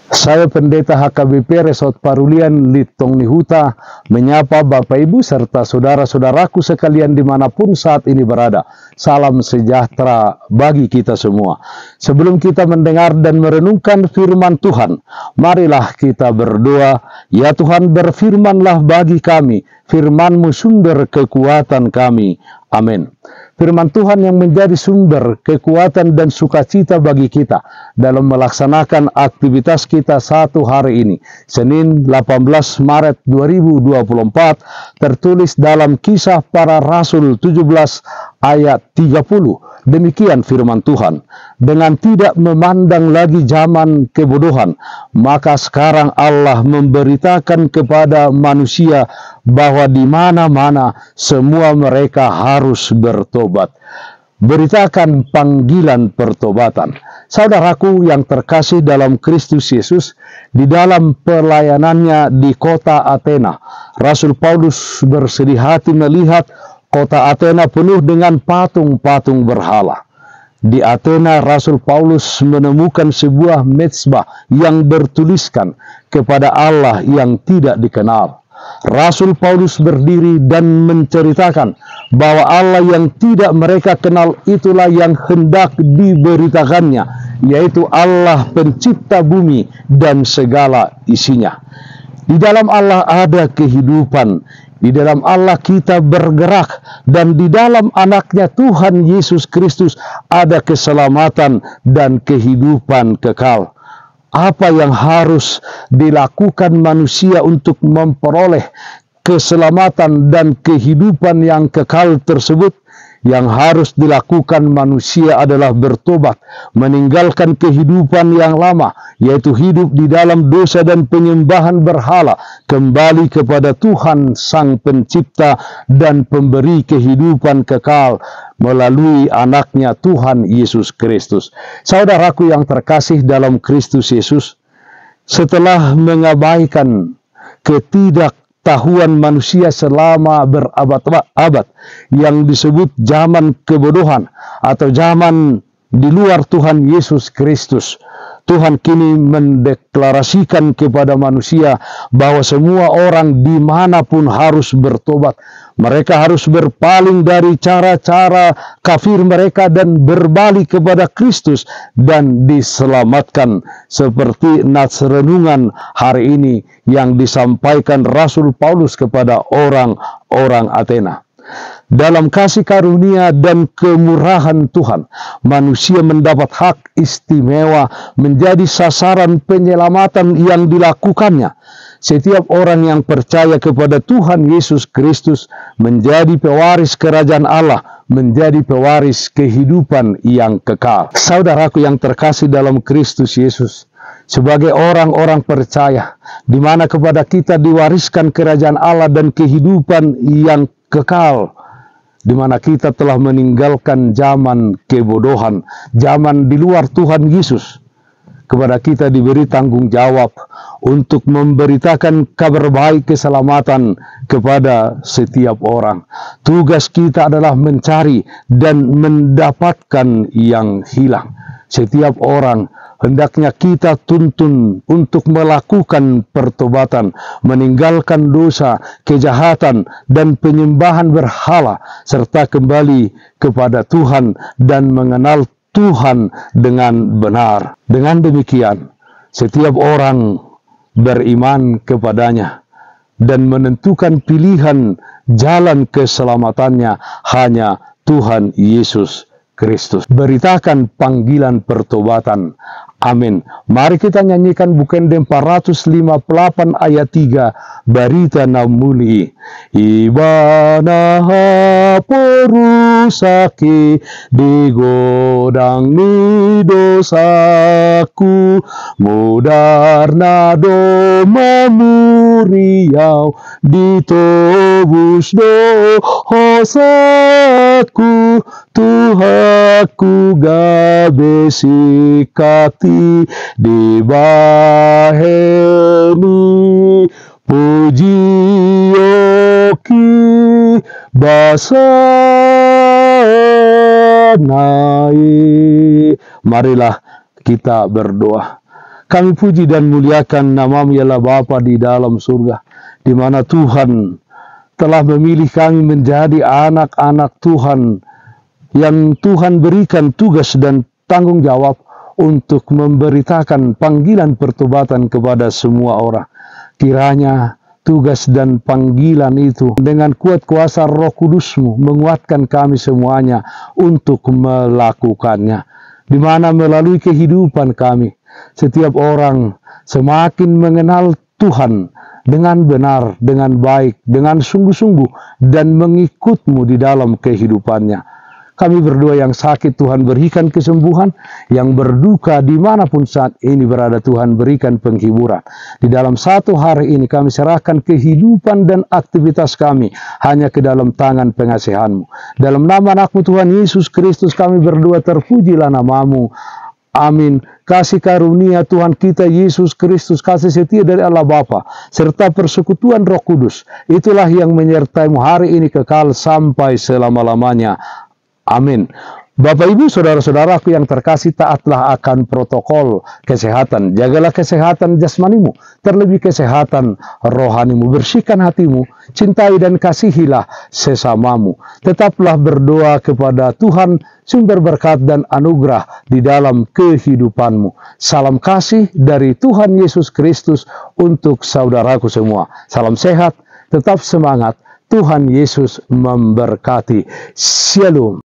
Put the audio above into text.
Saya Pendeta HKBP Resort Parulian Litong Nihuta menyapa Bapak Ibu serta saudara-saudaraku sekalian dimanapun saat ini berada. Salam sejahtera bagi kita semua. Sebelum kita mendengar dan merenungkan firman Tuhan, marilah kita berdoa. Ya Tuhan, berfirmanlah bagi kami, firman-Mu sumber kekuatan kami. Amin. Firman Tuhan yang menjadi sumber kekuatan dan sukacita bagi kita dalam melaksanakan aktivitas kita satu hari ini, Senin 18 Maret 2024, tertulis dalam Kisah Para Rasul 17 ayat 30. Demikian firman Tuhan, dengan tidak memandang lagi zaman kebodohan, maka sekarang Allah memberitakan kepada manusia bahwa di mana-mana semua mereka harus bertobat. Beritakan panggilan pertobatan. Saudaraku yang terkasih dalam Kristus Yesus, di dalam pelayanannya di kota Athena, Rasul Paulus bersedih hati melihat kota Athena penuh dengan patung-patung berhala. Di Athena, Rasul Paulus menemukan sebuah mezbah yang bertuliskan kepada Allah yang tidak dikenal. Rasul Paulus berdiri dan menceritakan bahwa Allah yang tidak mereka kenal itulah yang hendak diberitakannya, yaitu Allah pencipta bumi dan segala isinya. Di dalam Allah ada kehidupan. Di dalam Allah kita bergerak, dan di dalam anaknya Tuhan Yesus Kristus ada keselamatan dan kehidupan kekal. Apa yang harus dilakukan manusia untuk memperoleh keselamatan dan kehidupan yang kekal tersebut? Yang harus dilakukan manusia adalah bertobat, meninggalkan kehidupan yang lama, yaitu hidup di dalam dosa dan penyembahan berhala, kembali kepada Tuhan Sang Pencipta dan Pemberi kehidupan kekal melalui anaknya Tuhan Yesus Kristus. Saudaraku yang terkasih dalam Kristus Yesus, setelah mengabaikan ketidaktahuan manusia selama berabad-abad yang disebut zaman kebodohan atau zaman di luar Tuhan Yesus Kristus, Tuhan kini mendeklarasikan kepada manusia bahwa semua orang dimanapun harus bertobat. Mereka harus berpaling dari cara-cara kafir mereka dan berbalik kepada Kristus dan diselamatkan, seperti nats renungan hari ini yang disampaikan Rasul Paulus kepada orang-orang Athena. Dalam kasih karunia dan kemurahan Tuhan, manusia mendapat hak istimewa menjadi sasaran penyelamatan yang dilakukannya. Setiap orang yang percaya kepada Tuhan Yesus Kristus menjadi pewaris kerajaan Allah, menjadi pewaris kehidupan yang kekal. Saudaraku yang terkasih dalam Kristus Yesus, sebagai orang-orang percaya, di mana kepada kita diwariskan kerajaan Allah dan kehidupan yang kekal, di mana kita telah meninggalkan zaman kebodohan, zaman di luar Tuhan Yesus. Kepada kita diberi tanggung jawab untuk memberitakan kabar baik keselamatan kepada setiap orang. Tugas kita adalah mencari dan mendapatkan yang hilang. Setiap orang hendaknya kita tuntun untuk melakukan pertobatan, meninggalkan dosa, kejahatan, dan penyembahan berhala, serta kembali kepada Tuhan dan mengenal Tuhan dengan benar. Dengan demikian, setiap orang beriman kepadanya dan menentukan pilihan jalan keselamatannya hanya Tuhan Yesus Kristus. Beritakan panggilan pertobatan. Amin. Mari kita nyanyikan Bukendem 458 ayat 3. Barita namuli. Ibana porusaki digodang ni dosaku. Mudarna do mamuriau ditobus dosaku. Tuhaku gabesikati di baheni pujioki basanai. Marilah kita berdoa. Kami puji dan muliakan nama-Mu ialah Bapa di dalam surga, di mana Tuhan telah memilih kami menjadi anak-anak Tuhan, yang Tuhan berikan tugas dan tanggung jawab untuk memberitakan panggilan pertobatan kepada semua orang. Kiranya tugas dan panggilan itu dengan kuat kuasa Roh Kudus-Mu menguatkan kami semuanya untuk melakukannya. Di mana melalui kehidupan kami, setiap orang semakin mengenal Tuhan dengan benar, dengan baik, dengan sungguh-sungguh, dan mengikut-Mu di dalam kehidupannya. Kami berdua yang sakit, Tuhan berikan kesembuhan, yang berduka dimanapun saat ini berada, Tuhan berikan penghiburan. Di dalam satu hari ini kami serahkan kehidupan dan aktivitas kami hanya ke dalam tangan pengasihan-Mu. Dalam nama anak-Mu Tuhan Yesus Kristus kami berdua, terpujilah nama-Mu. Amin. Kasih karunia Tuhan kita Yesus Kristus, kasih setia dari Allah Bapa, serta persekutuan Roh Kudus, itulah yang menyertai-Mu hari ini kekal sampai selama-lamanya. Amin. Bapak, Ibu, saudara-saudaraku yang terkasih, taatlah akan protokol kesehatan. Jagalah kesehatan jasmanimu, terlebih kesehatan rohanimu. Bersihkan hatimu, cintai dan kasihilah sesamamu. Tetaplah berdoa kepada Tuhan, sumber berkat dan anugerah di dalam kehidupanmu. Salam kasih dari Tuhan Yesus Kristus untuk saudaraku semua. Salam sehat, tetap semangat. Tuhan Yesus memberkati. Shalom.